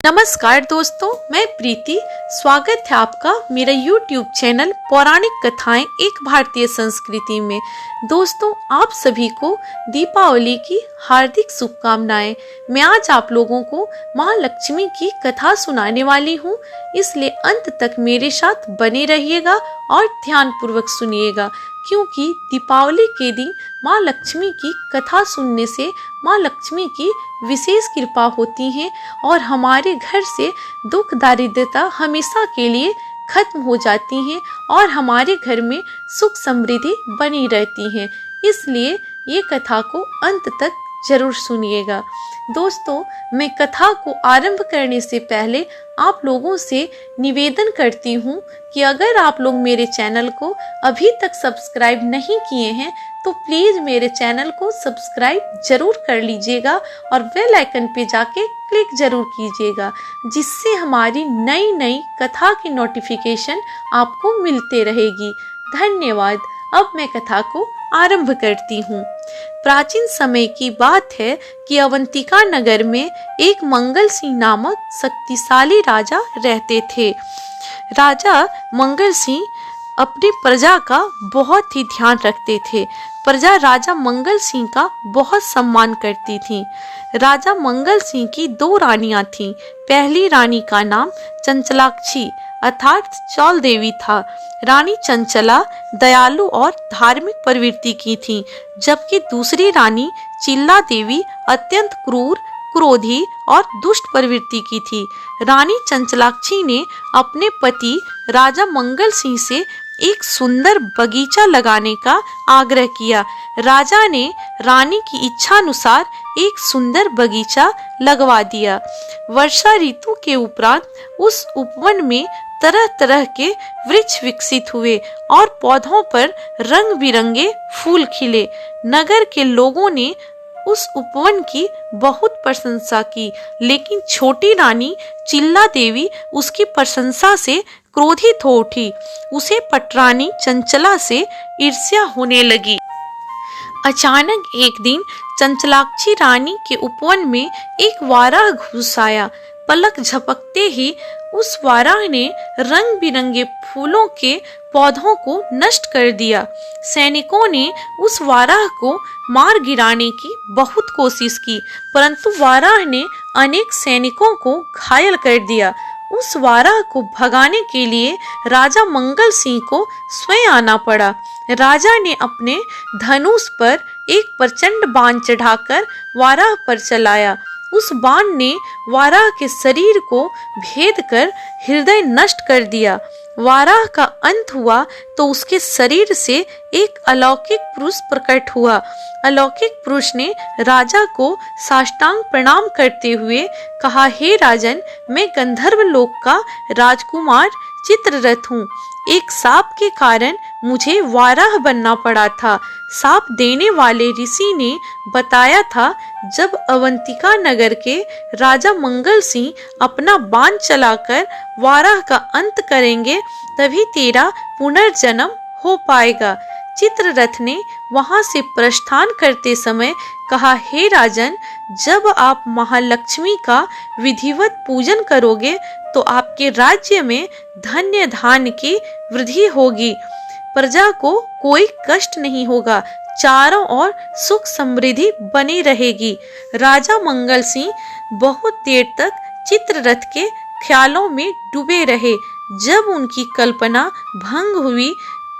नमस्कार दोस्तों, मैं प्रीति। स्वागत है आपका मेरा YouTube चैनल पौराणिक कथाएं एक भारतीय संस्कृति में। दोस्तों, आप सभी को दीपावली की हार्दिक शुभकामनाएं। मैं आज आप लोगों को महालक्ष्मी की कथा सुनाने वाली हूं, इसलिए अंत तक मेरे साथ बने रहिएगा और ध्यान पूर्वक सुनिएगा, क्योंकि दीपावली के दिन माँ लक्ष्मी की कथा सुनने से माँ लक्ष्मी की विशेष कृपा होती है और हमारे घर से दुख दारिद्रता हमेशा के लिए खत्म हो जाती है और हमारे घर में सुख समृद्धि बनी रहती है। इसलिए ये कथा को अंत तक जरूर सुनिएगा। दोस्तों, मैं कथा को आरंभ करने से पहले आप लोगों से निवेदन करती हूँ कि अगर आप लोग मेरे चैनल को अभी तक सब्सक्राइब नहीं किए हैं तो प्लीज़ मेरे चैनल को सब्सक्राइब जरूर कर लीजिएगा और बेल आइकन पे जाके क्लिक जरूर कीजिएगा, जिससे हमारी नई नई कथा की नोटिफिकेशन आपको मिलते रहेगी। धन्यवाद। अब मैं कथा को आरंभ करती हूँ। प्राचीन समय की बात है कि अवंतिका नगर में एक मंगल सिंह नामक शक्तिशाली राजा रहते थे। राजा मंगल सिंह अपनी प्रजा का बहुत ही ध्यान रखते थे। प्रजा राजा मंगल सिंह का बहुत सम्मान करती थी। राजा मंगल सिंह की दो रानियां थीं। पहली रानी का नाम चंचलाक्षी अर्थात चौल देवी था। रानी चंचला दयालु और धार्मिक प्रवृत्ति की थी, जबकि दूसरी रानी चिल्ला देवी अत्यंत क्रूर, क्रोधी और दुष्ट प्रवृत्ति की थी। रानी चंचलाक्षी ने अपने पति राजा मंगल सिंह से एक सुंदर बगीचा लगाने का आग्रह किया। राजा ने रानी की इच्छा अनुसार एक सुंदर बगीचा लगवा दिया। वर्षा ऋतु के उपरांत उस उपवन में तरह तरह के वृक्ष विकसित हुए और पौधों पर रंग बिरंगे फूल खिले। नगर के लोगों ने उस उपवन की बहुत प्रशंसा की, लेकिन छोटी रानी चिल्ला देवी उसकी प्रशंसा से क्रोधित हो उठी। उसे पटरानी चंचला से ईर्ष्या होने लगी। अचानक एक दिन चंचलाक्षी रानी के उपवन में एक वाराह घुस आया। पलक झपकते ही उस वाराह ने रंग बिरंगे फूलों के पौधों को नष्ट कर दिया। सैनिकों ने उस वाराह को मार गिराने की बहुत कोशिश की, परंतु वाराह ने अनेक सैनिकों को घायल कर दिया। उस वाराह को भगाने के लिए राजा मंगल सिंह को स्वयं आना पड़ा। राजा ने अपने धनुष पर एक प्रचंड बाण चढ़ाकर वाराह पर चलाया। उस बाण ने वाराह के शरीर को भेद कर हृदय नष्ट कर दिया। वाराह का अंत हुआ तो उसके शरीर से एक अलौकिक पुरुष प्रकट हुआ। अलौकिक पुरुष ने राजा को साष्टांग प्रणाम करते हुए कहा, हे राजन, मैं गंधर्व लोक का राजकुमार चित्ररथ हूँ। एक साप के कारण मुझे वाराह बनना पड़ा था। साप देने वाले ऋषि ने बताया था, जब अवंतिका नगर के राजा मंगल सिंह अपना बाण चलाकर वाराह का अंत करेंगे, तभी तेरा पुनर्जन्म हो पाएगा। चित्ररथ ने वहां से प्रस्थान करते समय कहा, हे राजन, जब आप महालक्ष्मी का विधिवत पूजन करोगे तो आपके राज्य में धन्य धान्य की वृद्धि होगी। प्रजा को कोई कष्ट नहीं होगा, चारों ओर सुख समृद्धि बनी रहेगी। राजा मंगल सिंह बहुत देर तक चित्ररथ के ख्यालों में डूबे रहे। जब उनकी कल्पना भंग हुई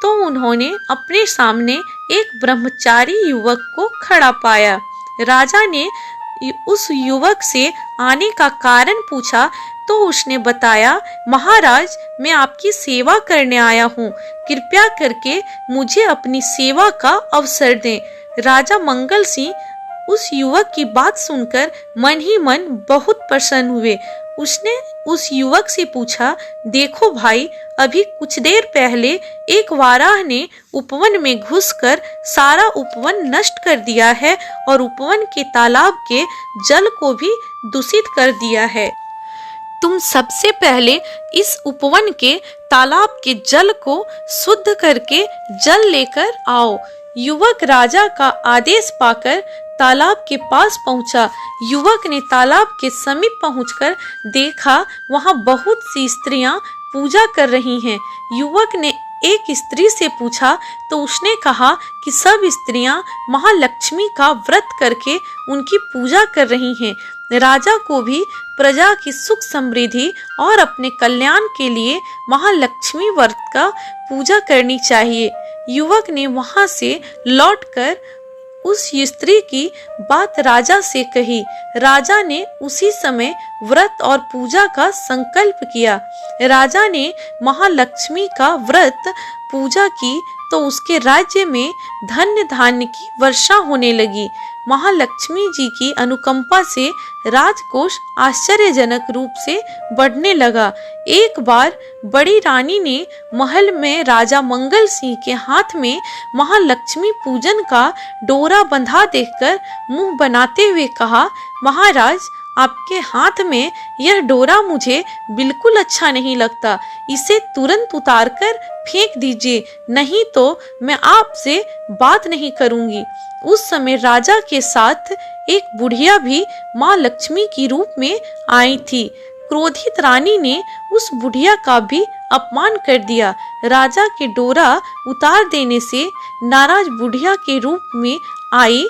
तो उन्होंने अपने सामने एक ब्रह्मचारी युवक को खड़ा पाया। राजा ने उस युवक से आने का कारण पूछा तो उसने बताया, महाराज, मैं आपकी सेवा करने आया हूँ। कृपया करके मुझे अपनी सेवा का अवसर दें। राजा मंगल सिंह उस युवक की बात सुनकर मन ही मन बहुत प्रसन्न हुए। उसने उस युवक से पूछा, देखो भाई, अभी कुछ देर पहले एक वाराह ने उपवन में घुसकर सारा उपवन नष्ट कर दिया है और उपवन के तालाब के जल को भी दूषित कर दिया है। तुम सबसे पहले इस उपवन के तालाब के जल को शुद्ध करके जल लेकर आओ। युवक राजा का आदेश पाकर तालाब के पास पहुंचा। युवक ने तालाब के समीप पहुंचकर देखा वहां बहुत सी स्त्रियां पूजा कर रही हैं। युवक ने एक स्त्री से पूछा तो उसने कहा कि सब स्त्रियां महालक्ष्मी का व्रत करके उनकी पूजा कर रही हैं। राजा को भी प्रजा की सुख समृद्धि और अपने कल्याण के लिए महालक्ष्मी व्रत का पूजा करनी चाहिए। युवक ने वहां से लौटकर उस स्त्री की बात राजा से कही। राजा ने उसी समय व्रत और पूजा का संकल्प किया। राजा ने महालक्ष्मी का व्रत पूजा की तो उसके राज्य में धन्य धान्य की वर्षा होने लगी। महालक्ष्मी जी की अनुकंपा से राजकोष आश्चर्यजनक रूप से बढ़ने लगा। एक बार बड़ी रानी ने महल में राजा मंगल सिंह के हाथ में महालक्ष्मी पूजन का डोरा बंधा देखकर मुंह बनाते हुए कहा, महाराज, आपके हाथ में यह डोरा मुझे बिल्कुल अच्छा नहीं लगता। इसे तुरंत उतारकर फेंक दीजिए, नहीं तो मैं आपसे बात नहीं करूंगी। उस समय राजा के साथ एक बुढ़िया भी माँ लक्ष्मी की रूप में आई थी। क्रोधित रानी ने उस बुढ़िया का भी अपमान कर दिया। राजा के डोरा उतार देने से नाराज बुढ़िया के रूप में आई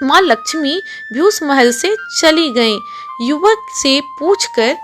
माँ लक्ष्मी भी उस महल से चली गईं। युवक से पूछकर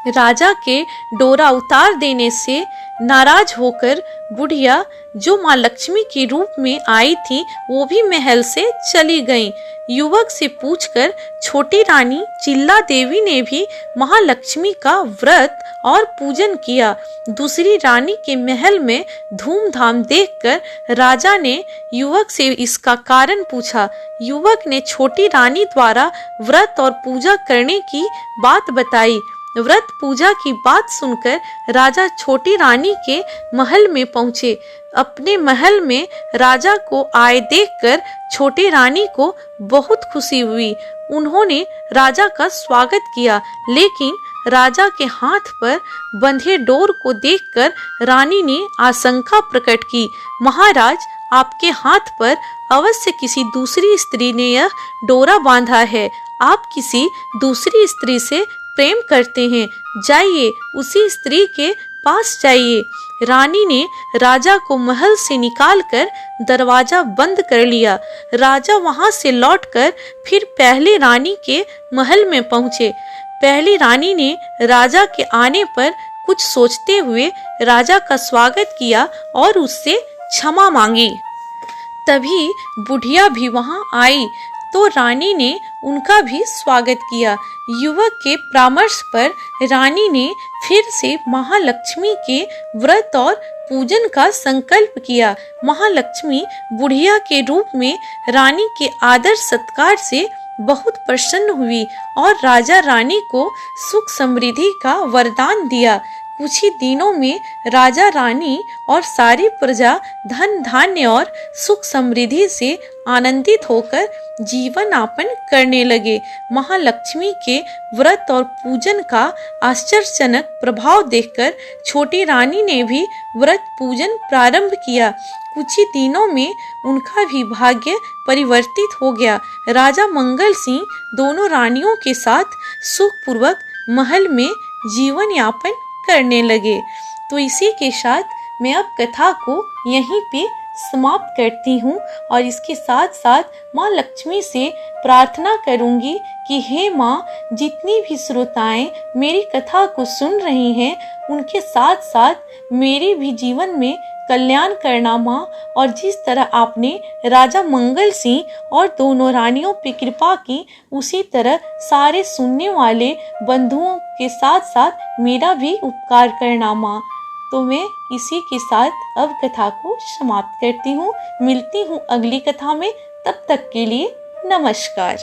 राजा के डोरा उतार देने से नाराज होकर बुढ़िया जो माँ लक्ष्मी के रूप में आई थी वो भी महल से चली गईं। युवक से पूछकर छोटी रानी चिल्ला देवी ने भी महालक्ष्मी का व्रत और पूजन किया। दूसरी रानी के महल में धूमधाम देखकर राजा ने युवक से इसका कारण पूछा। युवक ने छोटी रानी द्वारा व्रत और पूजा करने की बात बताई। व्रत पूजा की बात सुनकर राजा छोटी रानी के महल में पहुंचे। अपने महल में राजा को आए देखकर छोटी रानी को बहुत खुशी हुई। उन्होंने राजा का स्वागत किया, लेकिन राजा के हाथ पर बंधे डोर को देखकर रानी ने आशंका प्रकट की। महाराज, आपके हाथ पर अवश्य किसी दूसरी स्त्री ने यह डोरा बांधा है। आप किसी दूसरी स्त्री से प्रेम करते हैं। जाइए, उसी स्त्री के पास जाइए। रानी ने राजा को महल से निकालकर दरवाजा बंद कर लिया। राजा वहां से लौटकर फिर पहली रानी के महल में पहुंचे। पहली रानी ने राजा के आने पर कुछ सोचते हुए राजा का स्वागत किया और उससे क्षमा मांगी। तभी बुढ़िया भी वहां आई तो रानी ने उनका भी स्वागत किया। युवक के परामर्श पर रानी ने फिर से महालक्ष्मी के व्रत और पूजन का संकल्प किया। महालक्ष्मी बुढ़िया के रूप में रानी के आदर सत्कार से बहुत प्रसन्न हुई और राजा रानी को सुख समृद्धि का वरदान दिया। कुछ ही दिनों में राजा रानी और सारी प्रजा धन धान्य और सुख समृद्धि से आनंदित होकर जीवन यापन करने लगे। महालक्ष्मी के व्रत और पूजन का आश्चर्यजनक प्रभाव देखकर छोटी रानी ने भी व्रत पूजन प्रारंभ किया। कुछ ही दिनों में उनका भी भाग्य परिवर्तित हो गया। राजा मंगल सिंह दोनों रानियों के साथ सुखपूर्वक महल में जीवन यापन करने लगे। तो इसी के साथ मैं अब कथा को यहीं पे समाप्त करती हूँ और इसके साथ साथ माँ लक्ष्मी से प्रार्थना करूँगी कि हे माँ, जितनी भी श्रोताएं मेरी कथा को सुन रही हैं उनके साथ साथ मेरे भी जीवन में कल्याण करना माँ। और जिस तरह आपने राजा मंगल सिंह और दोनों रानियों पे कृपा की उसी तरह सारे सुनने वाले बंधुओं के साथ साथ मेरा भी उपकार करना माँ। तो मैं इसी के साथ अब कथा को समाप्त करती हूँ। मिलती हूँ अगली कथा में, तब तक के लिए नमस्कार।